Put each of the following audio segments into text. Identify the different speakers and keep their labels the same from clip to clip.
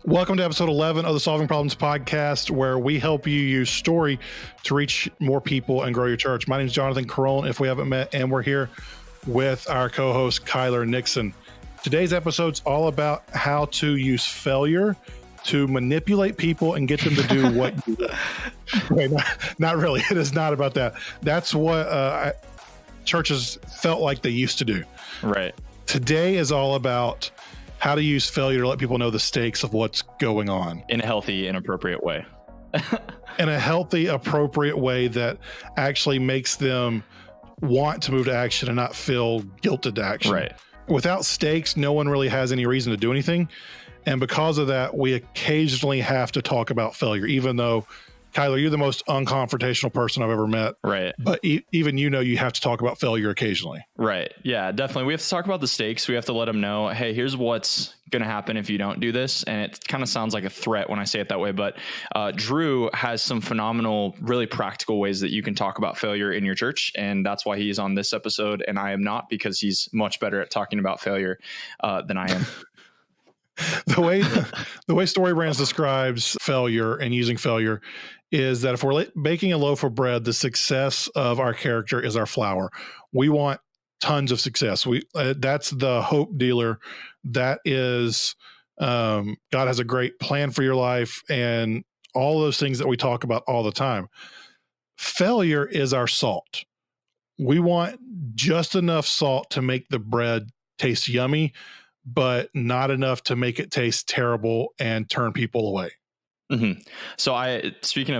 Speaker 1: Welcome to episode 11 of the Solving Problems podcast, where we help you use story to reach more people and grow your church. My name is Jonathan Carone, if we haven't met, and we're here with our co-host, Kyler Nixon. Today's episode's all about how to use failure to manipulate people and get them to do what you want. Wait, not really. It is not about that. That's what churches felt like they used to do.
Speaker 2: Right.
Speaker 1: Today is all about how to use failure to let people know the stakes of what's going on.
Speaker 2: In a healthy and appropriate way.
Speaker 1: In a healthy, appropriate way that actually makes them want to move to action and not feel guilted to action.
Speaker 2: Right.
Speaker 1: Without stakes, no one really has any reason to do anything. And because of that, we occasionally have to talk about failure, even though, Kyler, you're the most unconfrontational person I've ever met.
Speaker 2: Right.
Speaker 1: But even you have to talk about failure occasionally.
Speaker 2: Right. Yeah, definitely. We have to talk about the stakes. We have to let them know, hey, here's what's going to happen if you don't do this. And it kind of sounds like a threat when I say it that way. But Drew has some phenomenal, really practical ways that you can talk about failure in your church. And that's why he's on this episode. And I am not, because he's much better at talking about failure than I am.
Speaker 1: The way Story Brands describes failure and using failure is that if we're baking a loaf of bread, the success of our character is our flour. We want tons of success. That's the hope dealer. That is, God has a great plan for your life and all those things that we talk about all the time. Failure is our salt. We want just enough salt to make the bread taste yummy, but not enough to make it taste terrible and turn people away.
Speaker 2: Mm-hmm. So speaking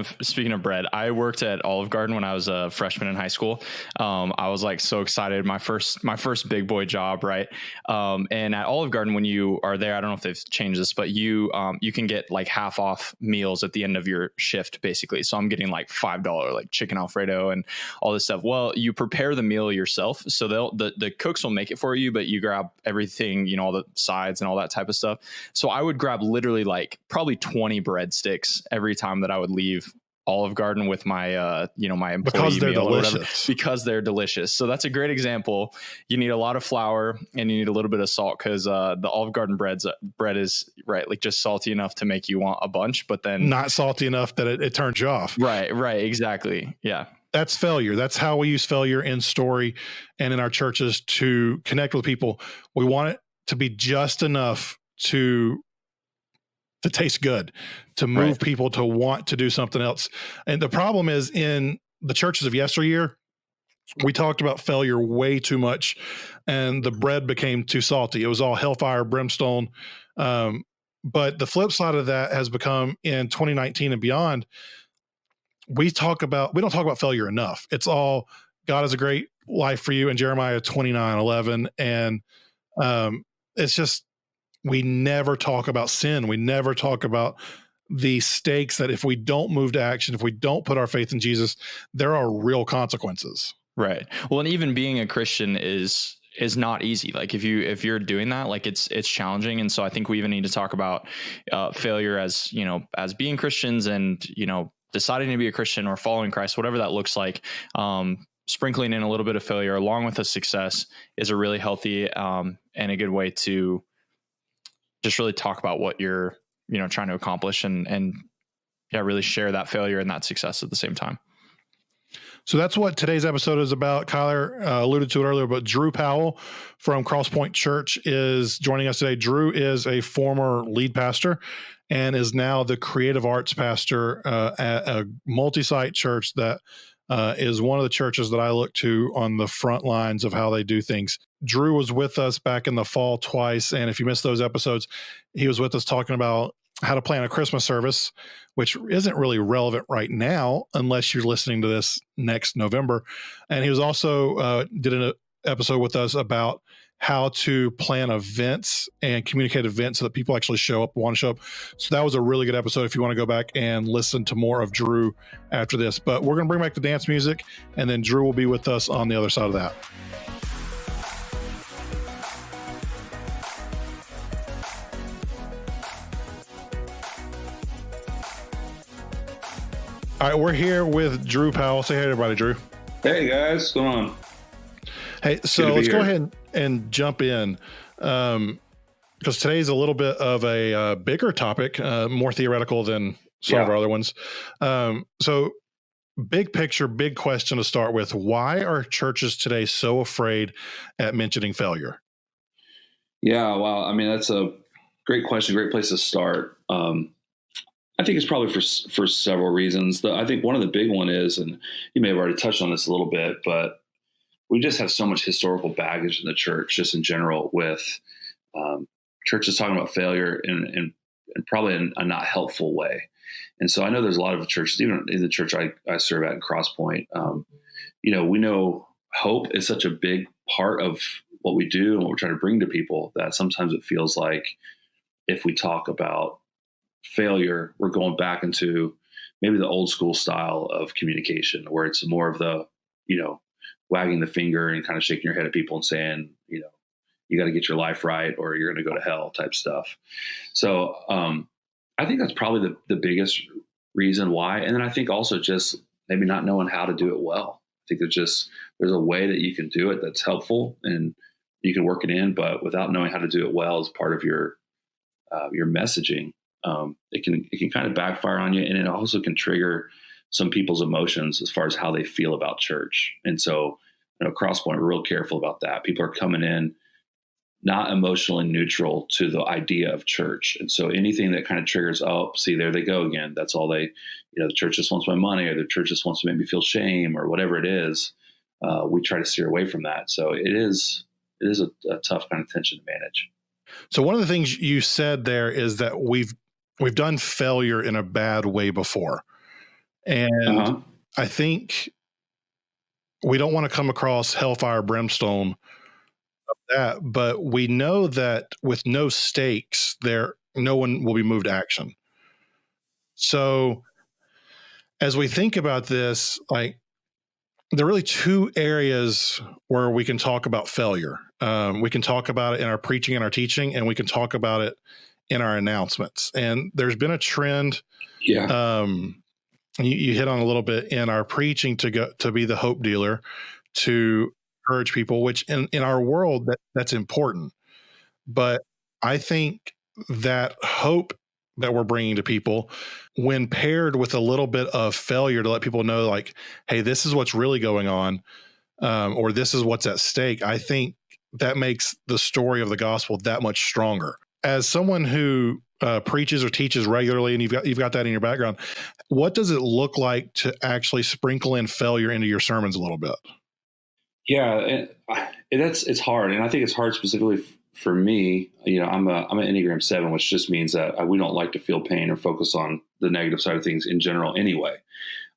Speaker 2: of bread, I worked at Olive Garden when I was a freshman in high school. I was like so excited. My first big boy job. Right. And at Olive Garden, when you are there, I don't know if they've changed this, but you can get like half off meals at the end of your shift, basically. So I'm getting like $5 like chicken Alfredo and all this stuff. Well, you prepare the meal yourself. So the cooks will make it for you, but you grab everything, all the sides and all that type of stuff. So I would grab literally like probably 20 breadsticks every time that I would leave Olive Garden with my my employee
Speaker 1: because they're
Speaker 2: meal
Speaker 1: delicious.
Speaker 2: Or whatever, because they're delicious. So that's a great example. You need a lot of flour and you need a little bit of salt, because the Olive Garden bread is right, like just salty enough to make you want a bunch, but then
Speaker 1: not salty enough that it turns you off.
Speaker 2: Right, exactly. Yeah. That's
Speaker 1: failure. That's how we use failure in story and in our churches to connect with people. We want it to be just enough to taste good, to move people to want to do something else. And the problem is, in the churches of yesteryear, we talked about failure way too much, and the bread became too salty. It was all hellfire, brimstone. But the flip side of that has become, in 2019 and beyond, we don't talk about failure enough. It's all, God has a great life for you in Jeremiah 29:11. And it's just, we never talk about sin. We never talk about the stakes that if we don't move to action, if we don't put our faith in Jesus, there are real consequences.
Speaker 2: Right. Well, and even being a Christian is not easy. Like if you're doing that, like it's challenging. And so I think we even need to talk about failure as being Christians and, deciding to be a Christian or following Christ, whatever that looks like. Sprinkling in a little bit of failure along with the success is a really healthy and a good way to just really talk about what you're, trying to accomplish and really share that failure and that success at the same time.
Speaker 1: So that's what today's episode is about. Kyler alluded to it earlier, but Drew Powell from Crosspoint Church is joining us today. Drew is a former lead pastor and is now the creative arts pastor at a multi-site church that is one of the churches that I look to on the front lines of how they do things. Drew was with us back in the fall twice, and if you missed those episodes, he was with us talking about how to plan a Christmas service, which isn't really relevant right now unless you're listening to this next November. And he was also did an episode with us about how to plan events and communicate events so that people actually want to show up. So that was a really good episode if you want to go back and listen to more of Drew after this. But we're going to bring back the dance music, and then Drew will be with us on the other side of that. All right, we're here with Drew Powell. Say hey to everybody, Drew.
Speaker 3: Hey guys, what's going on?
Speaker 1: Hey, so let's go ahead and jump in. because today's a little bit of a bigger topic, more theoretical than some of our other ones. So big picture, big question to start with. Why are churches today so afraid at mentioning failure?
Speaker 3: Yeah, well, I mean, that's a great question, great place to start. I think it's probably for several reasons. I think one of the big one is, and you may have already touched on this a little bit, but we just have so much historical baggage in the church, just in general, with churches talking about failure in probably in a not helpful way. And so I know there's a lot of churches, even in the church I serve at in Crosspoint, we know hope is such a big part of what we do and what we're trying to bring to people that sometimes it feels like if we talk about failure, we're going back into maybe the old school style of communication where it's more of the, wagging the finger and kind of shaking your head at people and saying, you got to get your life right or you're going to go to hell type stuff. So I think that's probably the biggest reason why. And then I think also just maybe not knowing how to do it well. I think there's a way that you can do it that's helpful and you can work it in, but without knowing how to do it well as part of your messaging, it can kind of backfire on you, and it also can trigger some people's emotions as far as how they feel about church. And so, Crosspoint, we're real careful about that. People are coming in not emotionally neutral to the idea of church, and so anything that kind of triggers, oh, see, there they go again. That's all they, the church just wants my money, or the church just wants to make me feel shame, or whatever it is. We try to steer away from that. So it is a tough kind of tension to manage.
Speaker 1: So one of the things you said there is that we've done failure in a bad way before. And I think we don't want to come across hellfire brimstone of that, but we know that with no stakes there, no one will be moved to action. So as we think about this, like, there are really two areas where we can talk about failure. We can talk about it in our preaching and our teaching, and we can talk about it in our announcements. And there's been a trend.
Speaker 3: Yeah.
Speaker 1: You hit on a little bit in our preaching to be the hope dealer, to encourage people, which in our world that's important. But I think that hope that we're bringing to people, when paired with a little bit of failure to let people know, like, hey, this is what's really going on, or this is what's at stake, I think that makes the story of the gospel that much stronger. As someone who preaches or teaches regularly, and you've got that in your background, what does it look like to actually sprinkle in failure into your sermons a little bit?
Speaker 3: Yeah, it's hard, and I think it's hard specifically for me. I'm an Enneagram 7, which just means that we don't like to feel pain or focus on the negative side of things in general, anyway.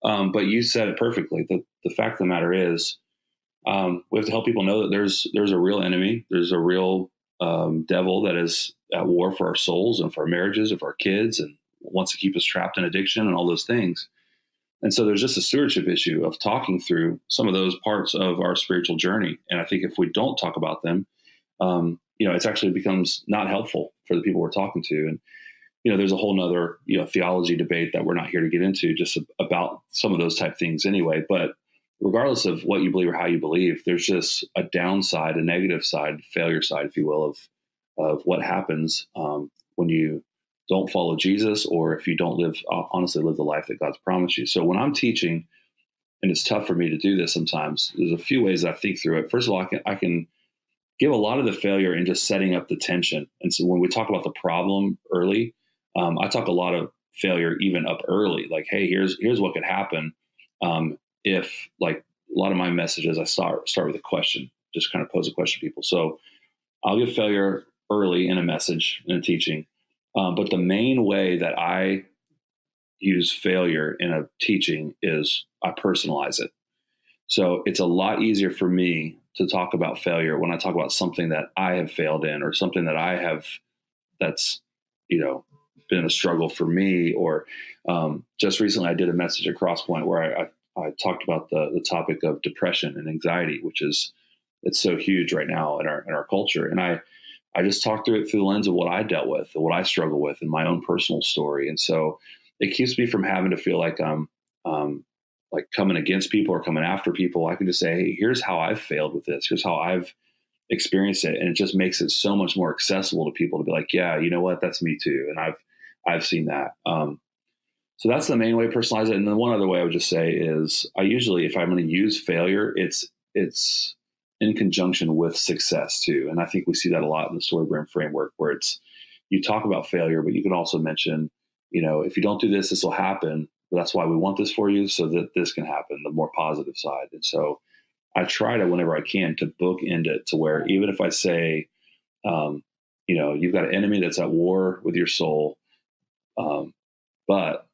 Speaker 3: But you said it perfectly. The fact of the matter is, we have to help people know that there's a real enemy. There's a real devil that is at war for our souls and for our marriages and for our kids, and wants to keep us trapped in addiction and all those things. And so there's just a stewardship issue of talking through some of those parts of our spiritual journey. And I think if we don't talk about them, it's actually becomes not helpful for the people we're talking to. And, there's a whole nother, theology debate that we're not here to get into just about some of those type things anyway. But regardless of what you believe or how you believe, there's just a downside, a negative side, failure side, if you will, of what happens when you don't follow Jesus, or if you don't honestly live the life that God's promised you. So when I'm teaching, and it's tough for me to do this sometimes, there's a few ways that I think through it. First of all, I can give a lot of the failure in just setting up the tension. And so when we talk about the problem early, I talk a lot of failure even up early. Like, hey, here's what could happen if, like, a lot of my messages, I start with a question, just kind of pose a question to people. So I'll give failure early in a message, in a teaching. But the main way that I use failure in a teaching is I personalize it. So it's a lot easier for me to talk about failure when I talk about something that I have failed in, or something that I have that's, been a struggle for me. Or just recently I did a message at Crosspoint where I talked about the topic of depression and anxiety, which it's so huge right now in our culture. And I just talked through it through the lens of what I dealt with and what I struggle with in my own personal story. And so it keeps me from having to feel like I'm like coming against people or coming after people. I can just say, hey, here's how I've failed with this. Here's how I've experience it. And it just makes it so much more accessible to people to be like, yeah, you know what, that's me too. And I've seen that. So that's the main way to personalize it. And then one other way I would just say is I usually, if I'm going to use failure, it's in conjunction with success too. And I think we see that a lot in the story brand framework, where you talk about failure, but you can also mention, if you don't do this, this will happen. But that's why we want this for you, so that this can happen, the more positive side. And so I try to, whenever I can, to bookend it to where even if I say, you've got an enemy that's at war with your soul, but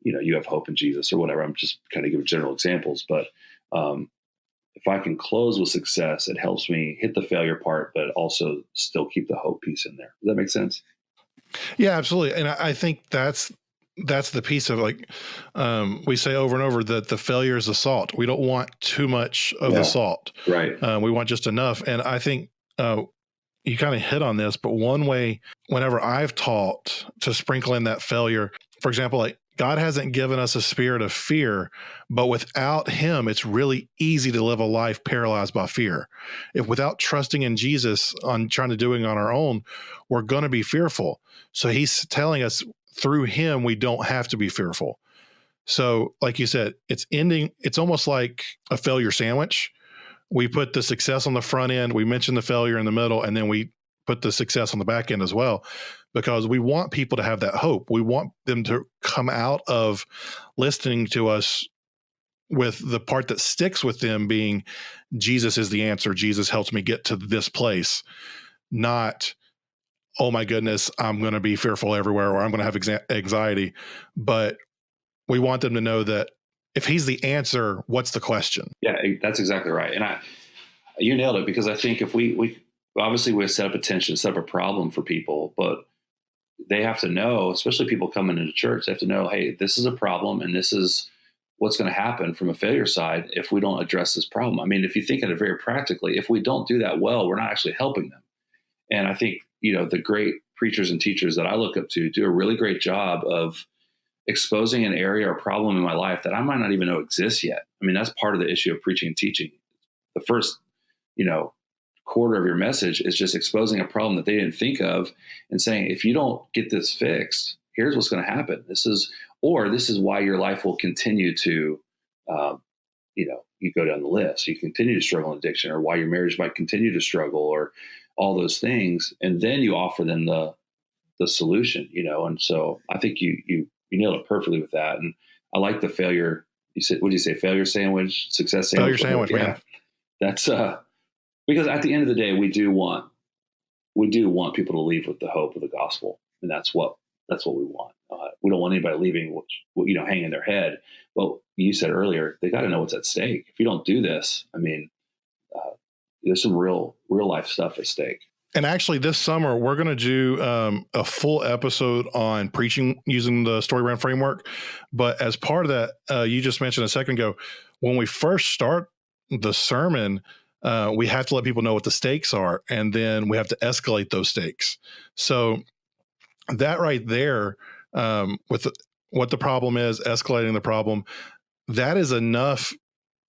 Speaker 3: you have hope in Jesus or whatever. I'm just kind of giving general examples, but if I can close with success, it helps me hit the failure part, but also still keep the hope piece in there. Does that make sense?
Speaker 1: Yeah, absolutely. And I think that's the piece of we say over and over that the failure is the salt. We don't want too much of the salt.
Speaker 3: Right.
Speaker 1: We want just enough. And I think you kind of hit on this, but one way, whenever I've taught to sprinkle in that failure, for example, like God hasn't given us a spirit of fear, but without him, it's really easy to live a life paralyzed by fear. If without trusting in Jesus on trying to do it on our own, we're going to be fearful. So he's telling us through him, we don't have to be fearful. So like you said, it's almost like a failure sandwich. We put the success on the front end, we mention the failure in the middle, and then we put the success on the back end as well, because we want people to have that hope. We want them to come out of listening to us with the part that sticks with them being Jesus is the answer. Jesus helps me get to this place, not, oh my goodness, I'm going to be fearful everywhere, or I'm going to have anxiety. But we want them to know that if he's the answer, what's the question?
Speaker 3: Yeah, that's exactly right. And you nailed it, because I think if we obviously we set up a tension, set up a problem for people, but they have to know, especially people coming into church, they have to know, hey, this is a problem, and this is what's going to happen from a failure side if we don't address this problem. I mean, if you think of it very practically, if we don't do that well, we're not actually helping them. And I think, the great preachers and teachers that I look up to do a really great job of exposing an area or problem in my life that I might not even know exists yet. I mean, that's part of the issue of preaching and teaching. The first, quarter of your message is just exposing a problem that they didn't think of and saying, if you don't get this fixed, here's what's going to happen. This is why your life will continue to, you go down the list. You continue to struggle in addiction, or why your marriage might continue to struggle, or all those things. And then you offer them the solution, and so I think you nailed it perfectly with that. And I like the failure. You said, what did you say? Failure sandwich, success sandwich.
Speaker 1: Failure sandwich, man.
Speaker 3: That's because at the end of the day, we do want people to leave with the hope of the gospel, and that's what we want. We don't want anybody leaving, hanging their head. But you said earlier, they got to know what's at stake. If you don't do this, I mean, there's some real life stuff at stake.
Speaker 1: And actually, this summer, we're going to do a full episode on preaching using the story brand framework. But as part of that, you just mentioned a second ago, when we first start the sermon, we have to let people know what the stakes are, and then we have to escalate those stakes. So that right there, with what the problem is, escalating the problem, that is enough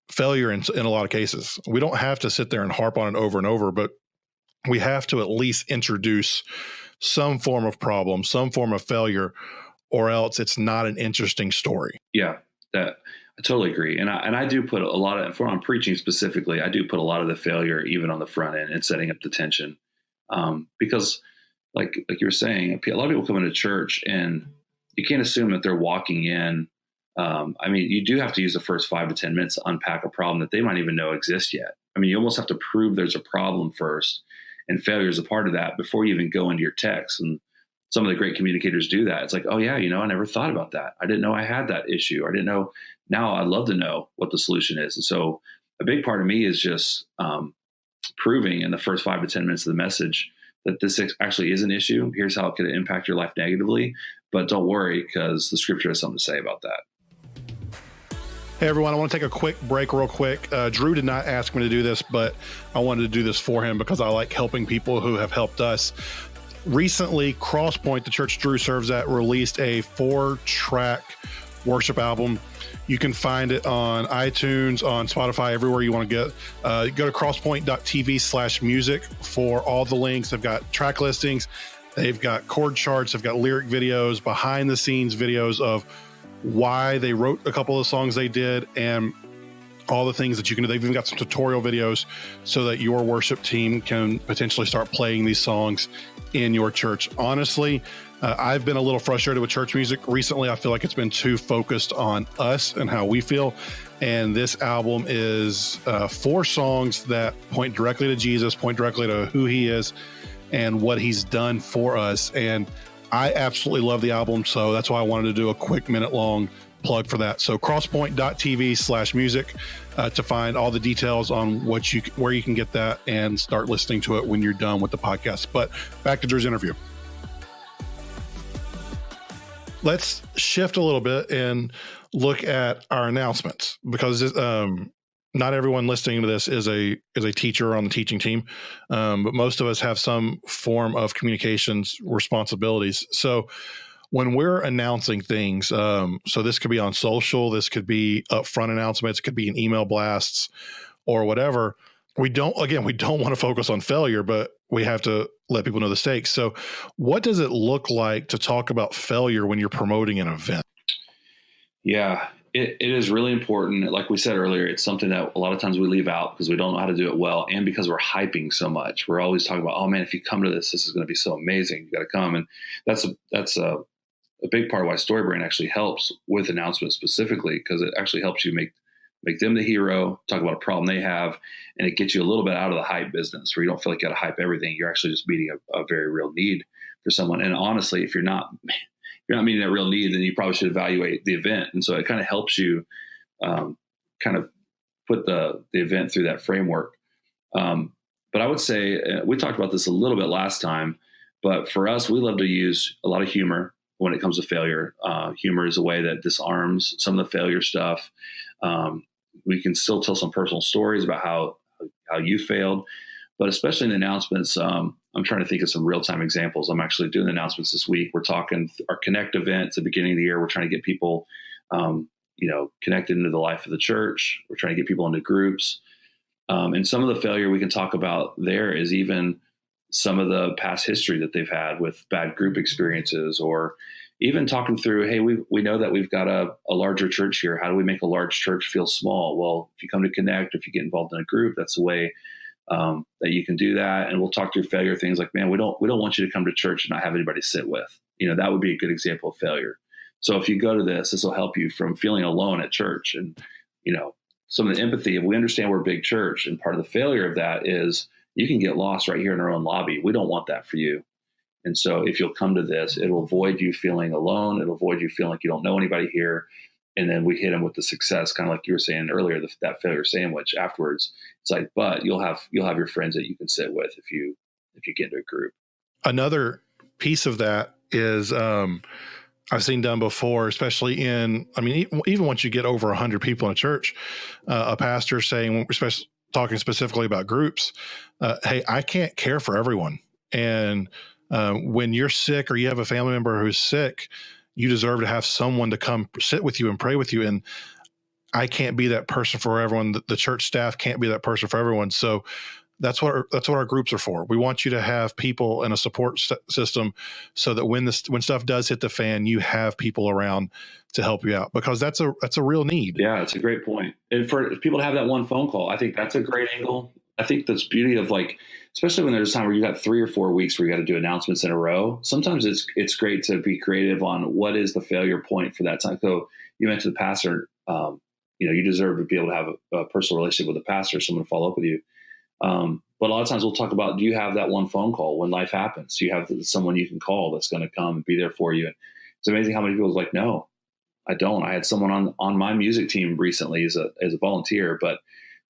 Speaker 1: failure in a lot of cases. We don't have to sit there and harp on it over and over, but we have to at least introduce some form of problem, some form of failure, or else it's not an interesting story.
Speaker 3: Yeah, I totally agree. And I do put a lot of, if I'm preaching specifically, I do put a lot of the failure even on the front end and setting up the tension. Because like you were saying, a lot of people come into church and you can't assume that they're walking in. I mean, you do have to use the first 5 to 10 minutes to unpack a problem that they might even know exists yet. I mean, you almost have to prove there's a problem first, and failure is a part of that before you even go into your text. And some of the great communicators do that. It's like, oh yeah, I never thought about that. I didn't know I had that issue. I didn't know. Now I'd love to know what the solution is. And so a big part of me is just proving in the first 5 to 10 minutes of the message that this actually is an issue. Here's how it could impact your life negatively, but don't worry, because the scripture has something to say about that.
Speaker 1: Hey everyone, I want to take a quick break real quick. Drew did not ask me to do this, but I wanted to do this for him because I like helping people who have helped us. Recently, Crosspoint, the church Drew serves at, released a 4-track worship album. You can find it on iTunes, on Spotify, everywhere you want to get. Go to crosspoint.tv/music for all the links. They've got track listings. They've got chord charts. They've got lyric videos, behind the scenes videos of why they wrote a couple of songs they did, and all the things that you can do. They've even got some tutorial videos so that your worship team can potentially start playing these songs in your church. Honestly, I've been a little frustrated with church music recently. I feel like it's been too focused on us and how we feel. And this album is 4 songs that point directly to Jesus, point directly to who he is and what he's done for us. And I absolutely love the album. So that's why I wanted to do a quick minute-long plug for that. So crosspoint.tv/music to find all the details on where you can get that and start listening to it when you're done with the podcast. But back to Drew's interview. Let's shift a little bit and look at our announcements, because not everyone listening to this is a teacher on the teaching team, but most of us have some form of communications responsibilities. So when we're announcing things, so this could be on social, this could be upfront announcements, it could be in email blasts or whatever. We don't want to focus on failure, but we have to let people know the stakes. So what does it look like to talk about failure when you're promoting an event?
Speaker 3: Yeah, it is really important. Like we said earlier, it's something that a lot of times we leave out because we don't know how to do it well, and because we're hyping so much. We're always talking about, oh man, if you come to this is going to be so amazing. You got to come. And that's a big part of why StoryBrand actually helps with announcements specifically, because it actually helps you make them the hero, talk about a problem they have, and it gets you a little bit out of the hype business where you don't feel like you got to hype everything. You're actually just meeting a very real need for someone. And honestly, if you're not meeting that real need, then you probably should evaluate the event. And so it kind of helps you kind of put the event through that framework. But I would say, we talked about this a little bit last time, but for us, we love to use a lot of humor when it comes to failure. Humor is a way that disarms some of the failure stuff. We can still tell some personal stories about how you failed, but especially in the announcements, I'm trying to think of some real-time examples. I'm actually doing the announcements this week. We're talking our Connect event at the beginning of the year. We're trying to get people, connected into the life of the church. We're trying to get people into groups. And some of the failure we can talk about there is even some of the past history that they've had with bad group experiences, or even talking through, hey, we know that we've got a larger church here. How do we make a large church feel small? Well, if you come to Connect, if you get involved in a group, that's the way that you can do that. And we'll talk through failure things like, man, we don't want you to come to church and not have anybody sit with. That would be a good example of failure. So if you go to this will help you from feeling alone at church. And, some of the empathy, if we understand we're a big church, and part of the failure of that is you can get lost right here in our own lobby. We don't want that for you. And so if you'll come to this, it'll avoid you feeling alone. It'll avoid you feeling like you don't know anybody here. And then we hit them with the success, kind of like you were saying earlier, that failure sandwich afterwards. It's like, but you'll have your friends that you can sit with if you get into a group.
Speaker 1: Another piece of that is I've seen done before, especially even once you get over 100 people in a church, a pastor saying, especially talking specifically about groups, hey, I can't care for everyone. And when you're sick or you have a family member who's sick, you deserve to have someone to come sit with you and pray with you. And I can't be that person for everyone. The church staff can't be that person for everyone. So that's what our groups are for. We want you to have people in a support system so that when stuff does hit the fan, you have people around to help you out, because that's a real need.
Speaker 3: Yeah, it's a great point. And for people to have that one phone call, I think that's a great angle. I think that's beauty of, like, especially when there's a time where you got 3 or 4 weeks where you got to do announcements in a row. Sometimes it's great to be creative on what is the failure point for that time. So you mentioned the pastor, you deserve to be able to have a personal relationship with the pastor, someone to follow up with you. But a lot of times we'll talk about, do you have that one phone call when life happens? Do you have someone you can call that's going to come and be there for you? And it's amazing how many people are like, no, I don't. I had someone on my music team recently as a volunteer, but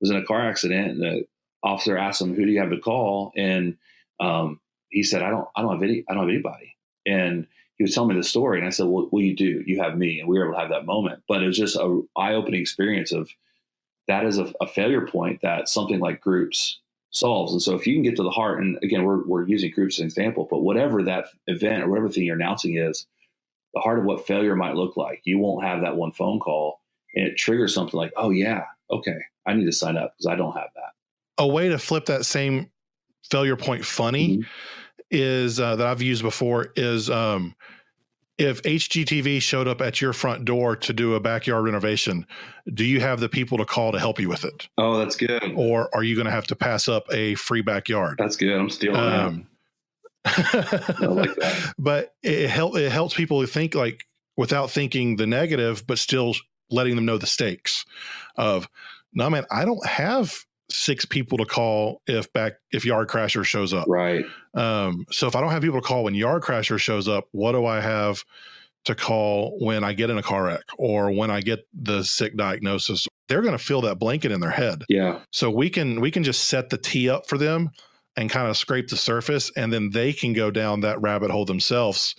Speaker 3: was in a car accident, and the officer asked him, who do you have to call? And he said, I don't have anybody. And he was telling me the story, and I said, well, you do. You have me. And we were able to have that moment. But it was just a eye-opening experience of that is a failure point that something like groups solves. And so if you can get to the heart, and again, we're using groups as an example, but whatever that event or whatever thing you're announcing is, the heart of what failure might look like. You won't have that one phone call and it triggers something like, oh yeah, okay, I need to sign up because I don't have that.
Speaker 1: A way to flip that same failure point funny is that I've used before is if HGTV showed up at your front door to do a backyard renovation, do you have the people to call to help you with it?
Speaker 3: Oh, that's good.
Speaker 1: Or are you going to have to pass up a free backyard?
Speaker 3: That's good. I'm stealing that. I like that.
Speaker 1: But it helps people think like without thinking the negative, but still letting them know the stakes of, no, man, I don't have 6 people to call if Yard Crasher shows up.
Speaker 3: Right.
Speaker 1: So if I don't have people to call when Yard Crasher shows up, what do I have to call when I get in a car wreck or when I get the sick diagnosis? They're going to feel that blanket in their head.
Speaker 3: Yeah.
Speaker 1: So we can just set the tee up for them and kind of scrape the surface, and then they can go down that rabbit hole themselves.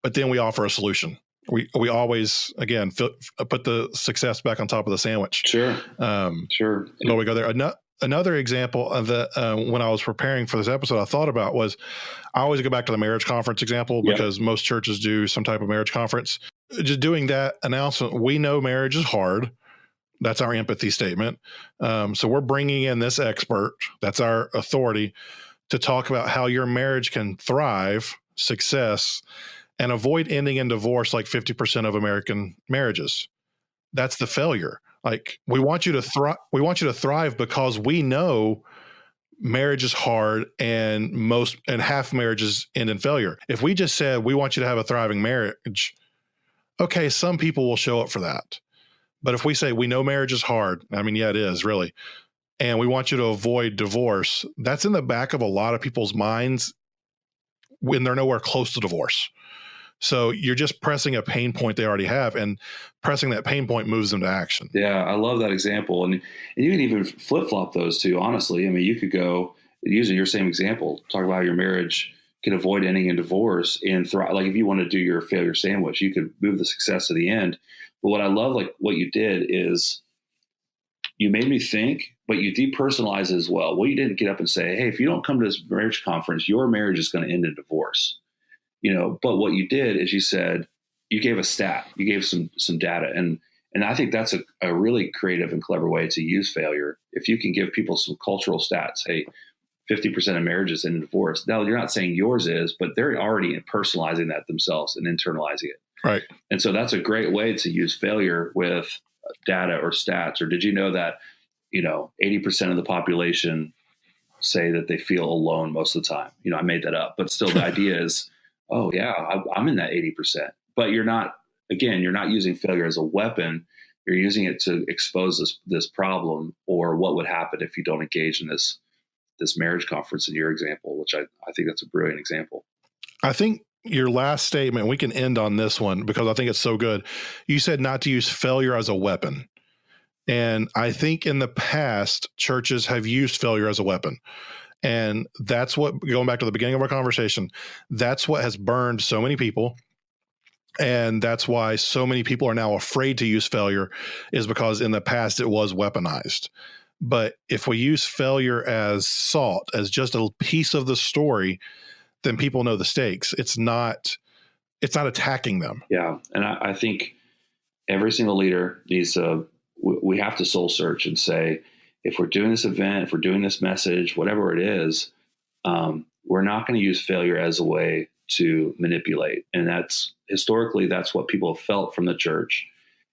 Speaker 1: But then we offer a solution. We always, again, put the success back on top of the sandwich.
Speaker 3: Sure. Sure.
Speaker 1: Well, we go there. Another example of the when I was preparing for this episode, I thought about was I always go back to the marriage conference example because most churches do some type of marriage conference. Just doing that announcement, we know marriage is hard. That's our empathy statement. So we're bringing in this expert, that's our authority, to talk about how your marriage can thrive, success, and avoid ending in divorce like 50% of American marriages. That's the failure. Like we want you to thrive. We want you to thrive because we know marriage is hard and half marriages end in failure. If we just said we want you to have a thriving marriage, okay, some people will show up for that. But if we say we know marriage is hard, I mean, yeah, it is really, and we want you to avoid divorce, that's in the back of a lot of people's minds when they're nowhere close to divorce. So you're just pressing a pain point they already have, and pressing that pain point moves them to action.
Speaker 3: Yeah, I love that example. And you can even flip-flop those two, honestly. I mean, you could go, using your same example, talk about how your marriage can avoid ending in divorce and thrive. Like if you want to do your failure sandwich, you could move the success to the end. But what I love, like what you did is you made me think, but you depersonalize it as well. Well, you didn't get up and say, hey, if you don't come to this marriage conference, your marriage is going to end in divorce. But what you did is you said, you gave a stat, you gave some data. And I think that's a really creative and clever way to use failure. If you can give people some cultural stats, hey, 50% of marriages end in divorce. Now you're not saying yours is, but they're already personalizing that themselves and internalizing it.
Speaker 1: Right.
Speaker 3: And so that's a great way to use failure with data or stats. Or did you know that, 80% of the population say that they feel alone most of the time? I made that up, but still the idea is, oh yeah, I'm in that 80%, but you're not using failure as a weapon. You're using it to expose this problem or what would happen if you don't engage in this marriage conference in your example, which I think that's a brilliant example.
Speaker 1: I think your last statement, we can end on this one because I think it's so good. You said not to use failure as a weapon. And I think in the past, churches have used failure as a weapon. And that's what, going back to the beginning of our conversation, that's what has burned so many people. And that's why so many people are now afraid to use failure, is because in the past it was weaponized. But if we use failure as salt, as just a piece of the story, then people know the stakes. It's not attacking them.
Speaker 3: Yeah. And I think every single leader needs to, we have to soul search and say, if we're doing this event, if we're doing this message, whatever it is, we're not going to use failure as a way to manipulate. And that's what people have felt from the church.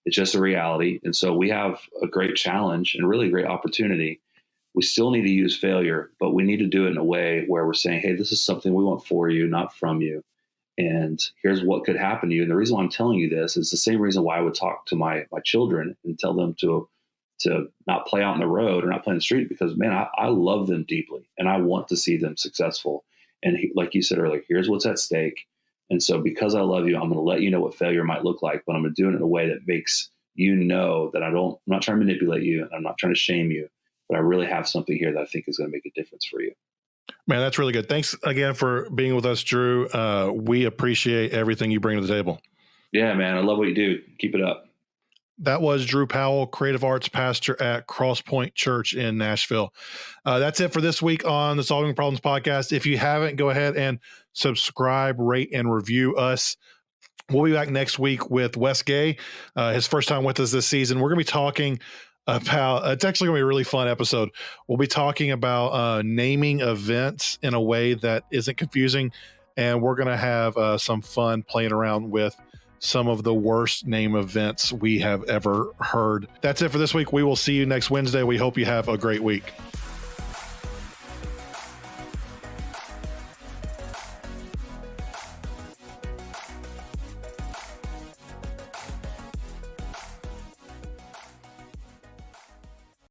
Speaker 3: It's just a reality. And so we have a great challenge and really great opportunity. We still need to use failure, but we need to do it in a way where we're saying, hey, this is something we want for you, not from you. And here's what could happen to you. And the reason why I'm telling you this is the same reason why I would talk to my children and tell them to not play out in the road or not play in the street, because man, I love them deeply and I want to see them successful. And like you said earlier, here's what's at stake. And so because I love you, I'm going to let you know what failure might look like, but I'm going to do it in a way that makes you know that I'm not trying to manipulate you. And I'm not trying to shame you, but I really have something here that I think is going to make a difference for you.
Speaker 1: Man, that's really good. Thanks again for being with us, Drew. We appreciate everything you bring to the table.
Speaker 3: Yeah, man. I love what you do. Keep it up.
Speaker 1: That was Drew Powell, creative arts pastor at Crosspoint Church in Nashville. That's it for this week on the Solving Problems podcast. If you haven't, go ahead and subscribe, rate, and review us. We'll be back next week with Wes Gay, his first time with us this season. We're going to be talking about, it's actually going to be a really fun episode. We'll be talking about naming events in a way that isn't confusing. And we're going to have some fun playing around with some of the worst name events we have ever heard. That's it for this week. We will see you next Wednesday. We hope you have a great week.